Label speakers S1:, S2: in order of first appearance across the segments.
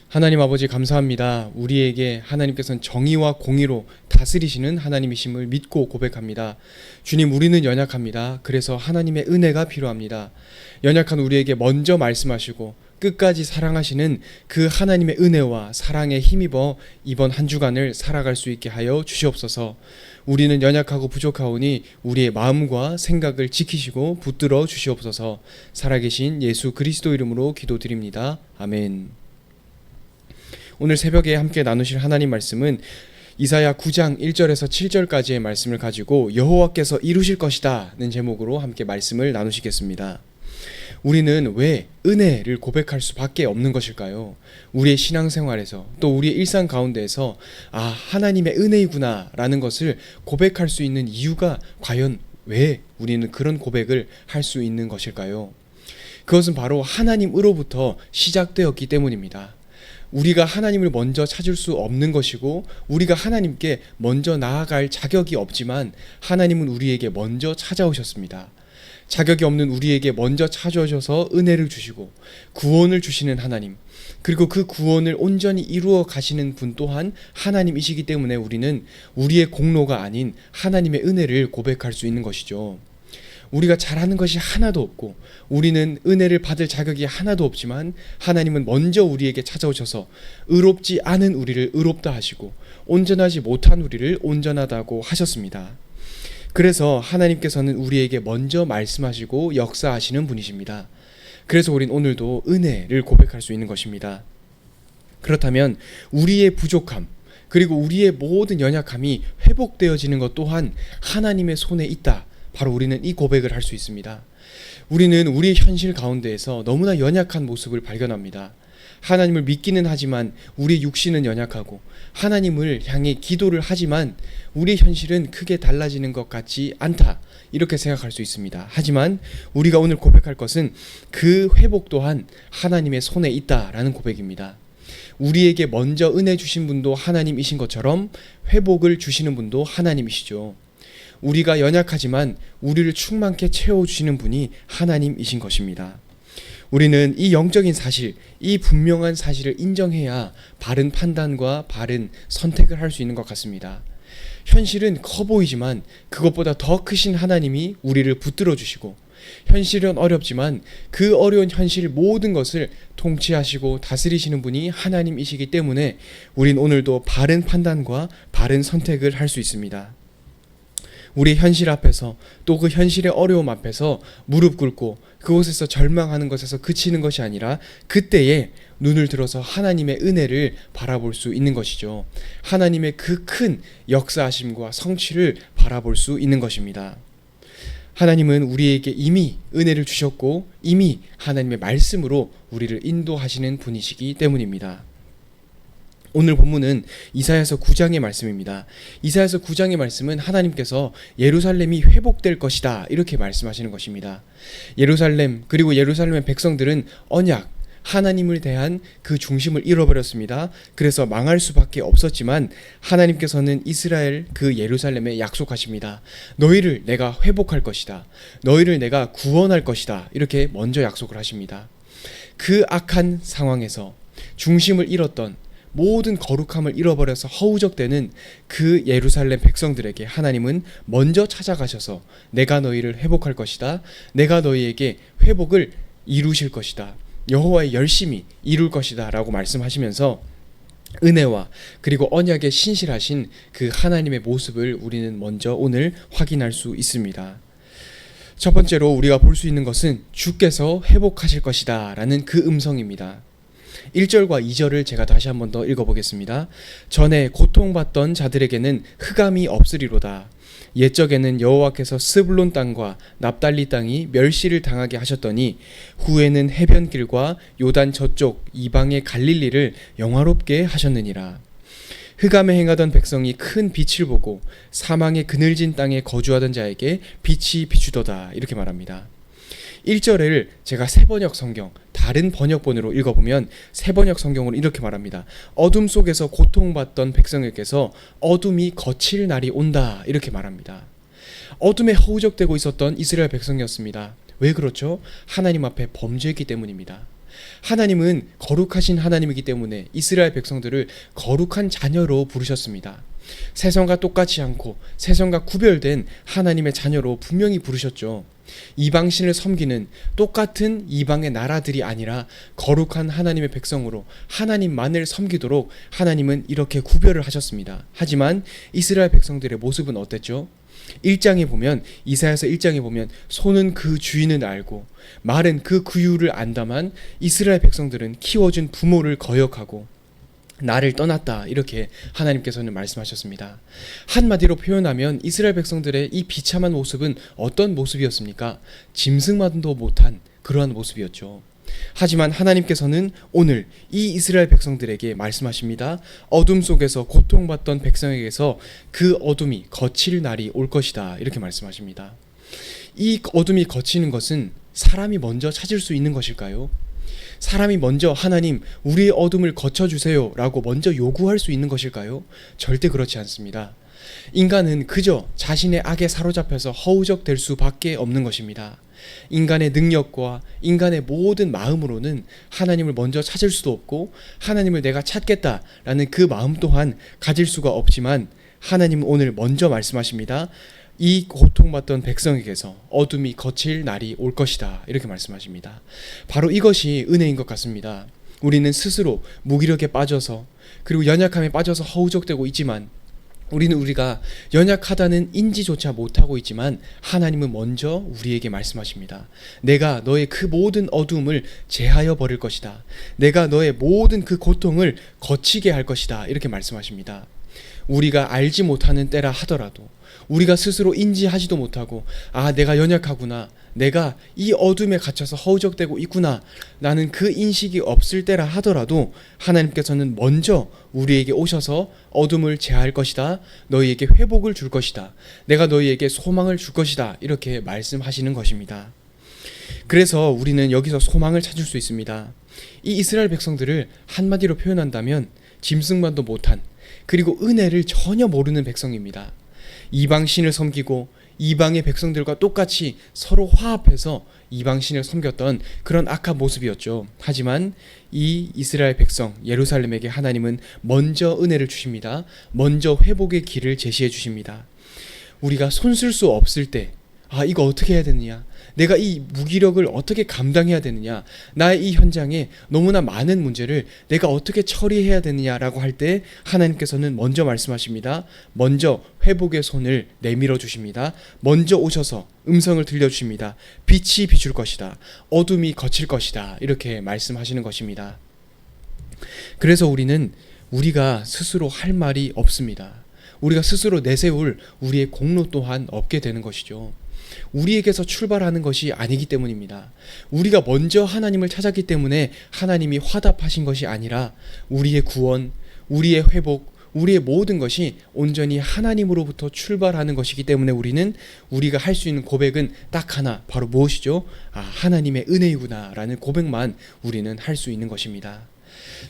S1: 하나님 아버지 감사합니다. 우리에게 하나님께서는 정의와 공의로 다스리시는 하나님이심을 믿고 고백합니다. 주님, 우리는 연약합니다. 그래서 하나님의 은혜가 필요합니다. 연약한 우리에게 먼저 말씀하시고 끝까지 사랑하시는 그 하나님의 은혜와 사랑에 힘입어 이번 한 주간을 살아갈 수 있게 하여 주시옵소서. 우리는 연약하고 부족하오니 우리의 마음과 생각을 지키시고 붙들어 주시옵소서. 살아계신 예수 그리스도 이름으로 기도드립니다. 아멘. 오늘 새벽에 함께 나누실 하나님 말씀은 이사야 9장 1절에서 7절까지의 말씀을 가지고 여호와께서 이루실 것이다는 제목으로 함께 말씀을 나누시겠습니다. 우리는 왜 은혜를 고백할 수밖에 없는 것일까요? 우리의 신앙생활에서 또 우리의 일상 가운데에서 하나님의 은혜이구나 라는 것을 고백할 수 있는 이유가 과연 왜 우리는 그런 고백을 할 수 있는 것일까요? 그것은 바로 하나님으로부터 시작되었기 때문입니다. 우리가 하나님을 먼저 찾을 수 없는 것이고 우리가 하나님께 먼저 나아갈 자격이 없지만 하나님은 우리에게 먼저 찾아오셨습니다. 자격이 없는 우리에게 먼저 찾아오셔서 은혜를 주시고 구원을 주시는 하나님, 그리고 그 구원을 온전히 이루어 가시는 분 또한 하나님이시기 때문에 우리는 우리의 공로가 아닌 하나님의 은혜를 고백할 수 있는 것이죠. 우리가 잘하는 것이 하나도 없고 우리는 은혜를 받을 자격이 하나도 없지만 하나님은 먼저 우리에게 찾아오셔서 의롭지 않은 우리를 의롭다 하시고 온전하지 못한 우리를 온전하다고 하셨습니다. 그래서 하나님께서는 우리에게 먼저 말씀하시고 역사하시는 분이십니다. 그래서 우린 오늘도 은혜를 고백할 수 있는 것입니다. 그렇다면 우리의 부족함 그리고 우리의 모든 연약함이 회복되어지는 것 또한 하나님의 손에 있다. 바로 우리는 이 고백을 할 수 있습니다. 우리는 우리의 현실 가운데에서 너무나 연약한 모습을 발견합니다. 하나님을 믿기는 하지만 우리의 육신은 연약하고 하나님을 향해 기도를 하지만 우리의 현실은 크게 달라지는 것 같지 않다. 이렇게 생각할 수 있습니다. 하지만 우리가 오늘 고백할 것은 그 회복 또한 하나님의 손에 있다라는 고백입니다. 우리에게 먼저 은혜 주신 분도 하나님이신 것처럼 회복을 주시는 분도 하나님이시죠. 우리가 연약하지만 우리를 충만케 채워주시는 분이 하나님이신 것입니다. 우리는 이 영적인 사실, 이 분명한 사실을 인정해야 바른 판단과 바른 선택을 할 수 있는 것 같습니다. 현실은 커 보이지만 그것보다 더 크신 하나님이 우리를 붙들어 주시고, 현실은 어렵지만 그 어려운 현실 모든 것을 통치하시고 다스리시는 분이 하나님이시기 때문에 우린 오늘도 바른 판단과 바른 선택을 할 수 있습니다. 우리 현실 앞에서 또 그 현실의 어려움 앞에서 무릎 꿇고 그곳에서 절망하는 것에서 그치는 것이 아니라 그때에 눈을 들어서 하나님의 은혜를 바라볼 수 있는 것이죠. 하나님의 그 큰 역사하심과 성취를 바라볼 수 있는 것입니다. 하나님은 우리에게 이미 은혜를 주셨고 이미 하나님의 말씀으로 우리를 인도하시는 분이시기 때문입니다. 오늘 본문은 이사야서 9장의 말씀입니다. 이사야서 9장의 말씀은 하나님께서 예루살렘이 회복될 것이다 이렇게 말씀하시는 것입니다. 예루살렘 그리고 예루살렘의 백성들은 언약, 하나님을 대한 그 중심을 잃어버렸습니다. 그래서 망할 수밖에 없었지만 하나님께서는 이스라엘 그 예루살렘에 약속하십니다. 너희를 내가 회복할 것이다. 너희를 내가 구원할 것이다. 이렇게 먼저 약속을 하십니다. 그 악한 상황에서 중심을 잃었던 모든 거룩함을 잃어버려서 허우적대는 그 예루살렘 백성들에게 하나님은 먼저 찾아가셔서 내가 너희를 회복할 것이다. 내가 너희에게 회복을 이루실 것이다. 여호와의 열심히 이룰 것이다 라고 말씀하시면서 은혜와 그리고 언약에 신실하신 그 하나님의 모습을 우리는 먼저 오늘 확인할 수 있습니다. 첫 번째로 우리가 볼 수 있는 것은 주께서 회복하실 것이다 라는 그 음성입니다. 1절과 2절을 제가 다시 한번 더 읽어보겠습니다. 전에 고통받던 자들에게는 흑암이 없으리로다. 옛적에는 여호와께서 스불론 땅과 납달리 땅이 멸시를 당하게 하셨더니 후에는 해변길과 요단 저쪽 이방의 갈릴리를 영화롭게 하셨느니라. 흑암에 행하던 백성이 큰 빛을 보고 사망의 그늘진 땅에 거주하던 자에게 빛이 비추도다 이렇게 말합니다. 1절을 제가 새번역 성경 다른 번역본으로 읽어보면 새번역 성경으로 이렇게 말합니다. 어둠 속에서 고통받던 백성에게서 어둠이 거칠 날이 온다 이렇게 말합니다. 어둠에 허우적대고 있었던 이스라엘 백성이었습니다. 왜 그렇죠? 하나님 앞에 범죄했기 때문입니다. 하나님은 거룩하신 하나님이기 때문에 이스라엘 백성들을 거룩한 자녀로 부르셨습니다. 세상과 똑같지 않고 세상과 구별된 하나님의 자녀로 분명히 부르셨죠. 이방신을 섬기는 똑같은 이방의 나라들이 아니라 거룩한 하나님의 백성으로 하나님만을 섬기도록 하나님은 이렇게 구별을 하셨습니다. 하지만 이스라엘 백성들의 모습은 어땠죠? 1장에 보면, 이사야서 1장에 보면 소는 그 주인을 알고 말은 그 구유를 안다만 이스라엘 백성들은 키워준 부모를 거역하고 나를 떠났다, 이렇게 하나님께서는 말씀하셨습니다. 한마디로 표현하면 이스라엘 백성들의 이 비참한 모습은 어떤 모습이었습니까? 짐승만도 못한 그러한 모습이었죠. 하지만 하나님께서는 오늘 이 이스라엘 백성들에게 말씀하십니다. 어둠 속에서 고통받던 백성에게서 그 어둠이 거칠 날이 올 것이다, 이렇게 말씀하십니다. 이 어둠이 거치는 것은 사람이 먼저 찾을 수 있는 것일까요? 사람이 먼저 하나님, 우리의 어둠을 거쳐주세요 라고 먼저 요구할 수 있는 것일까요? 절대 그렇지 않습니다. 인간은 그저 자신의 악에 사로잡혀서 허우적될 수밖에 없는 것입니다. 인간의 능력과 인간의 모든 마음으로는 하나님을 먼저 찾을 수도 없고 하나님을 내가 찾겠다라는 그 마음 또한 가질 수가 없지만 하나님은 오늘 먼저 말씀하십니다. 이 고통받던 백성에게서 어둠이 거칠 날이 올 것이다, 이렇게 말씀하십니다. 바로 이것이 은혜인 것 같습니다. 우리는 스스로 무기력에 빠져서 그리고 연약함에 빠져서 허우적대고 있지만 우리가 연약하다는 인지조차 못하고 있지만 하나님은 먼저 우리에게 말씀하십니다. 내가 너의 그 모든 어두움을 제하여 버릴 것이다. 내가 너의 모든 그 고통을 거치게 할 것이다, 이렇게 말씀하십니다. 우리가 알지 못하는 때라 하더라도 우리가 스스로 인지하지도 못하고 내가 연약하구나, 내가 이 어둠에 갇혀서 허우적대고 있구나 라는 그 인식이 없을 때라 하더라도 하나님께서는 먼저 우리에게 오셔서 어둠을 제할 것이다, 너희에게 회복을 줄 것이다, 내가 너희에게 소망을 줄 것이다, 이렇게 말씀하시는 것입니다. 그래서 우리는 여기서 소망을 찾을 수 있습니다. 이 이스라엘 백성들을 한마디로 표현한다면 짐승만도 못한, 그리고 은혜를 전혀 모르는 백성입니다. 이방신을 섬기고 이방의 백성들과 똑같이 서로 화합해서 이방신을 섬겼던 그런 악한 모습이었죠. 하지만 이 이스라엘 백성 예루살렘에게 하나님은 먼저 은혜를 주십니다. 먼저 회복의 길을 제시해 주십니다. 우리가 손쓸 수 없을 때 이거 어떻게 해야 되느냐, 내가 이 무기력을 어떻게 감당해야 되느냐, 나의 이 현장에 너무나 많은 문제를 내가 어떻게 처리해야 되느냐라고 할 때 하나님께서는 먼저 말씀하십니다. 먼저 회복의 손을 내밀어 주십니다. 먼저 오셔서 음성을 들려주십니다. 빛이 비출 것이다, 어둠이 거칠 것이다, 이렇게 말씀하시는 것입니다. 그래서 우리가 스스로 할 말이 없습니다. 우리가 스스로 내세울 우리의 공로 또한 없게 되는 것이죠. 우리에게서 출발하는 것이 아니기 때문입니다. 우리가 먼저 하나님을 찾았기 때문에 하나님이 화답하신 것이 아니라 우리의 구원, 우리의 회복, 우리의 모든 것이 온전히 하나님으로부터 출발하는 것이기 때문에 우리가 할 수 있는 고백은 딱 하나, 바로 무엇이죠? 하나님의 은혜이구나 라는 고백만 우리는 할 수 있는 것입니다.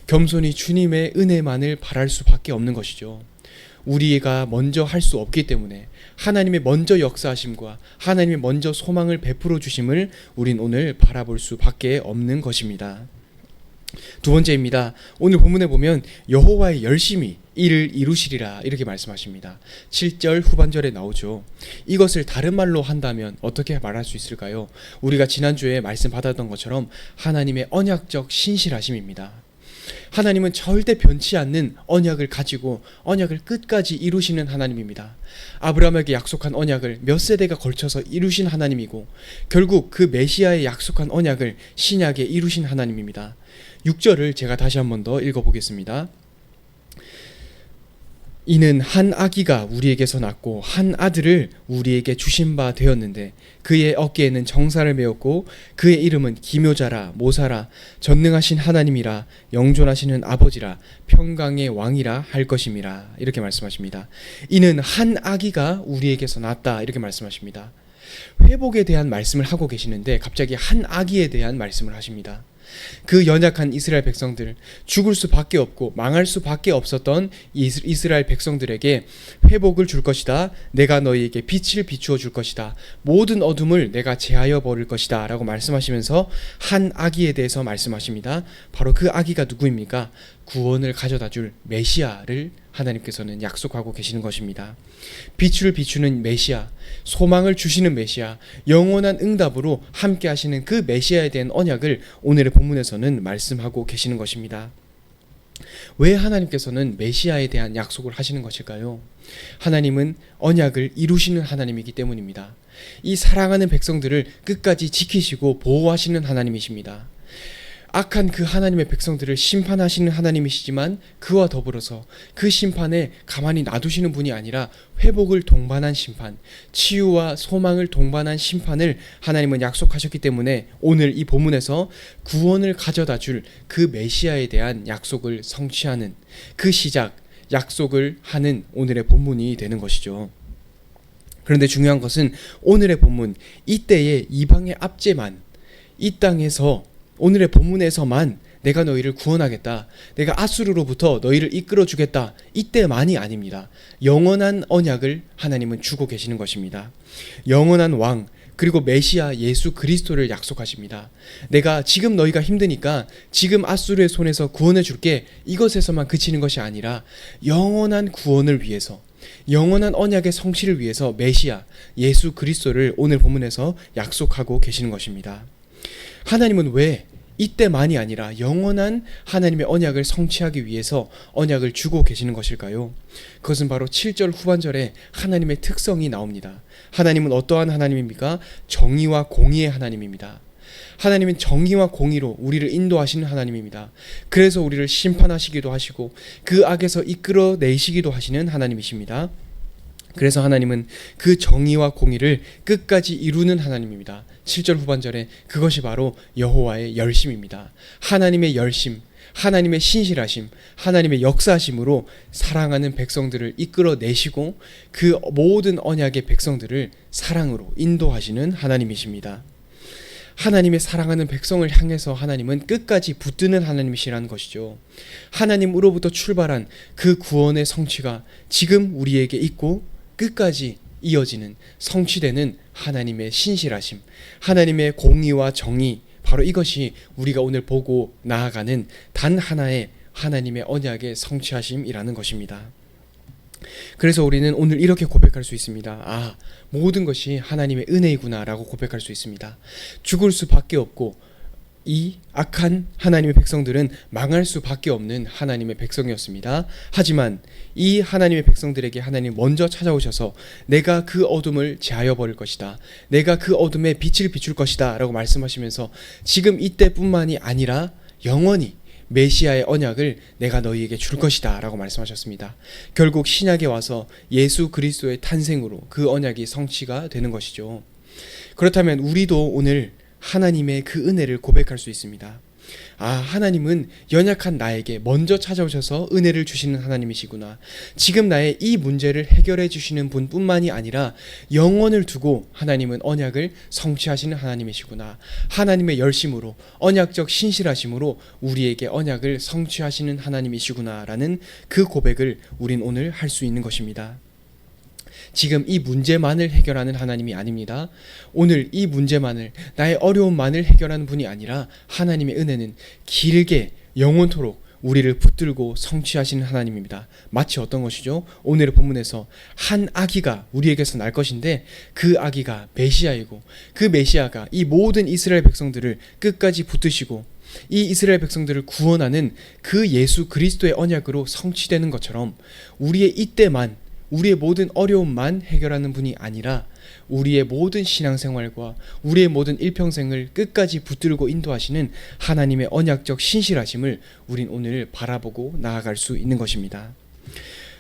S1: 겸손히 주님의 은혜만을 바랄 수밖에 없는 것이죠. 우리가 먼저 할 수 없기 때문에 하나님의 먼저 역사하심과 하나님의 먼저 소망을 베풀어 주심을 우린 오늘 바라볼 수밖에 없는 것입니다. 두 번째입니다. 오늘 본문에 보면 여호와의 열심히 이를 이루시리라, 이렇게 말씀하십니다. 7절 후반절에 나오죠. 이것을 다른 말로 한다면 어떻게 말할 수 있을까요? 우리가 지난주에 말씀 받았던 것처럼 하나님의 언약적 신실하심입니다. 하나님은 절대 변치 않는 언약을 가지고 언약을 끝까지 이루시는 하나님입니다. 아브라함에게 약속한 언약을 몇 세대가 걸쳐서 이루신 하나님이고 결국 그 메시아의 약속한 언약을 신약에 이루신 하나님입니다. 6절을 제가 다시 한 번 더 읽어보겠습니다. 이는 한 아기가 우리에게서 낳고 한 아들을 우리에게 주신 바 되었는데 그의 어깨에는 정사를 메었고 그의 이름은 기묘자라 모사라 전능하신 하나님이라 영존하시는 아버지라 평강의 왕이라 할 것임이라, 이렇게 말씀하십니다. 이는 한 아기가 우리에게서 낳았다, 이렇게 말씀하십니다. 회복에 대한 말씀을 하고 계시는데 갑자기 한 아기에 대한 말씀을 하십니다. 그 연약한 이스라엘 백성들, 죽을 수밖에 없고 망할 수밖에 없었던 이스라엘 백성들에게 회복을 줄 것이다. 내가 너희에게 빛을 비추어 줄 것이다. 모든 어둠을 내가 제하여 버릴 것이다 라고 말씀하시면서 한 아기에 대해서 말씀하십니다. 바로 그 아기가 누구입니까? 구원을 가져다 줄 메시아를 하나님께서는 약속하고 계시는 것입니다. 빛을 비추는 메시아, 소망을 주시는 메시아, 영원한 응답으로 함께 하시는 그 메시아에 대한 언약을 오늘의 본문에서는 말씀하고 계시는 것입니다. 왜 하나님께서는 메시아에 대한 약속을 하시는 것일까요? 하나님은 언약을 이루시는 하나님이기 때문입니다. 이 사랑하는 백성들을 끝까지 지키시고 보호하시는 하나님이십니다. 악한 그 하나님의 백성들을 심판하시는 하나님이시지만 그와 더불어서 그 심판에 가만히 놔두시는 분이 아니라 회복을 동반한 심판, 치유와 소망을 동반한 심판을 하나님은 약속하셨기 때문에 오늘 이 본문에서 구원을 가져다 줄 그 메시아에 대한 약속을 성취하는 그 시작, 약속을 하는 오늘의 본문이 되는 것이죠. 그런데 중요한 것은 오늘의 본문, 이때의 이방의 압제만, 이 땅에서 오늘의 본문에서만 내가 너희를 구원하겠다, 내가 아수르로부터 너희를 이끌어 주겠다, 이때만이 아닙니다. 영원한 언약을 하나님은 주고 계시는 것입니다. 영원한 왕, 그리고 메시아 예수 그리스도를 약속하십니다. 내가 지금 너희가 힘드니까 지금 아수르의 손에서 구원해 줄게, 이것에서만 그치는 것이 아니라 영원한 구원을 위해서, 영원한 언약의 성취를 위해서 메시아 예수 그리스도를 오늘 본문에서 약속하고 계시는 것입니다. 하나님은 왜 이때만이 아니라 영원한 하나님의 언약을 성취하기 위해서 언약을 주고 계시는 것일까요? 그것은 바로 7절 후반절에 하나님의 특성이 나옵니다. 하나님은 어떠한 하나님입니까? 정의와 공의의 하나님입니다. 하나님은 정의와 공의로 우리를 인도하시는 하나님입니다. 그래서 우리를 심판하시기도 하시고 그 악에서 이끌어내시기도 하시는 하나님이십니다. 그래서 하나님은 그 정의와 공의를 끝까지 이루는 하나님입니다. 7절 후반절에 그것이 바로 여호와의 열심입니다. 하나님의 열심, 하나님의 신실하심, 하나님의 역사하심으로 사랑하는 백성들을 이끌어내시고 그 모든 언약의 백성들을 사랑으로 인도하시는 하나님이십니다. 하나님의 사랑하는 백성을 향해서 하나님은 끝까지 붙드는 하나님이시라는 것이죠. 하나님으로부터 출발한 그 구원의 성취가 지금 우리에게 있고 끝까지 이어지는, 성취되는 하나님의 신실하심, 하나님의 공의와 정의, 바로 이것이 우리가 오늘 보고 나아가는 단 하나의 하나님의 언약의 성취하심이라는 것입니다. 그래서 우리는 오늘 이렇게 고백할 수 있습니다. 모든 것이 하나님의 은혜이구나 라고 고백할 수 있습니다. 죽을 수밖에 없고 이 악한 하나님의 백성들은 망할 수밖에 없는 하나님의 백성이었습니다. 하지만 이 하나님의 백성들에게 하나님 먼저 찾아오셔서 내가 그 어둠을 제하여 버릴 것이다, 내가 그 어둠에 빛을 비출 것이다 라고 말씀하시면서 지금 이때뿐만이 아니라 영원히 메시아의 언약을 내가 너희에게 줄 것이다 라고 말씀하셨습니다. 결국 신약에 와서 예수 그리스도의 탄생으로 그 언약이 성취가 되는 것이죠. 그렇다면 우리도 오늘 하나님의 그 은혜를 고백할 수 있습니다. 하나님은 연약한 나에게 먼저 찾아오셔서 은혜를 주시는 하나님이시구나. 지금 나의 이 문제를 해결해 주시는 분뿐만이 아니라 영원을 두고 하나님은 언약을 성취하시는 하나님이시구나. 하나님의 열심으로, 언약적 신실하심으로 우리에게 언약을 성취하시는 하나님이시구나 라는 그 고백을 우린 오늘 할 수 있는 것입니다. 지금 이 문제만을 해결하는 하나님이 아닙니다. 오늘 이 문제만을, 나의 어려움만을 해결하는 분이 아니라 하나님의 은혜는 길게 영원토록 우리를 붙들고 성취하시는 하나님입니다. 마치 어떤 것이죠? 오늘의 본문에서 한 아기가 우리에게서 날 것인데 그 아기가 메시아이고 그 메시아가 이 모든 이스라엘 백성들을 끝까지 붙드시고 이 이스라엘 백성들을 구원하는 그 예수 그리스도의 언약으로 성취되는 것처럼 우리의 이때만, 우리의 모든 어려움만 해결하는 분이 아니라 우리의 모든 신앙생활과 우리의 모든 일평생을 끝까지 붙들고 인도하시는 하나님의 언약적 신실하심을 우린 오늘 바라보고 나아갈 수 있는 것입니다.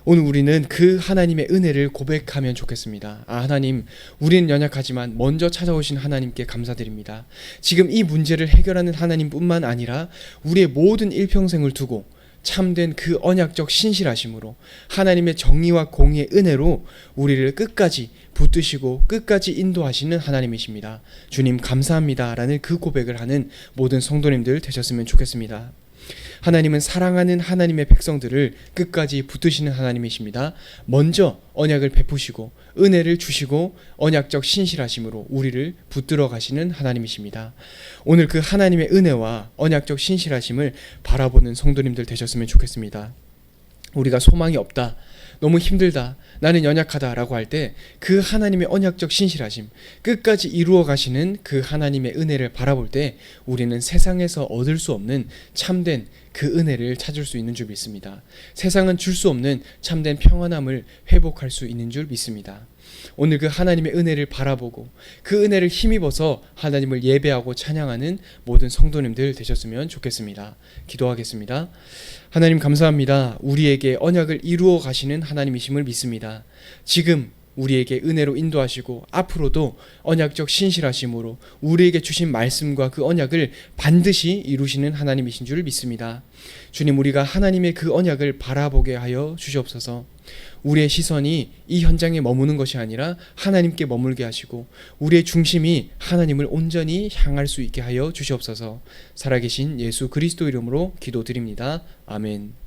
S1: 오늘 우리는 그 하나님의 은혜를 고백하면 좋겠습니다. 하나님, 우리는 연약하지만 먼저 찾아오신 하나님께 감사드립니다. 지금 이 문제를 해결하는 하나님뿐만 아니라 우리의 모든 일평생을 두고 참된 그 언약적 신실하심으로 하나님의 정의와 공의의 은혜로 우리를 끝까지 붙드시고 끝까지 인도하시는 하나님이십니다. 주님 감사합니다 라는 그 고백을 하는 모든 성도님들 되셨으면 좋겠습니다. 하나님은 사랑하는 하나님의 백성들을 끝까지 붙드시는 하나님이십니다. 먼저 언약을 베푸시고 은혜를 주시고 언약적 신실하심으로 우리를 붙들어 가시는 하나님이십니다. 오늘 그 하나님의 은혜와 언약적 신실하심을 바라보는 성도님들 되셨으면 좋겠습니다. 우리가 소망이 없다, 너무 힘들다, 나는 연약하다 라고 할 때 그 하나님의 언약적 신실하심, 끝까지 이루어 가시는 그 하나님의 은혜를 바라볼 때 우리는 세상에서 얻을 수 없는 참된 그 은혜를 찾을 수 있는 줄 믿습니다. 세상은 줄 수 없는 참된 평안함을 회복할 수 있는 줄 믿습니다. 오늘 그 하나님의 은혜를 바라보고 그 은혜를 힘입어서 하나님을 예배하고 찬양하는 모든 성도님들 되셨으면 좋겠습니다. 기도하겠습니다. 하나님 감사합니다. 우리에게 언약을 이루어 가시는 하나님이심을 믿습니다. 지금 우리에게 은혜로 인도하시고 앞으로도 언약적 신실하심으로 우리에게 주신 말씀과 그 언약을 반드시 이루시는 하나님이신 줄 믿습니다. 주님, 우리가 하나님의 그 언약을 바라보게 하여 주시옵소서. 우리의 시선이 이 현장에 머무는 것이 아니라 하나님께 머물게 하시고 우리의 중심이 하나님을 온전히 향할 수 있게 하여 주시옵소서. 살아계신 예수 그리스도 이름으로 기도드립니다. 아멘.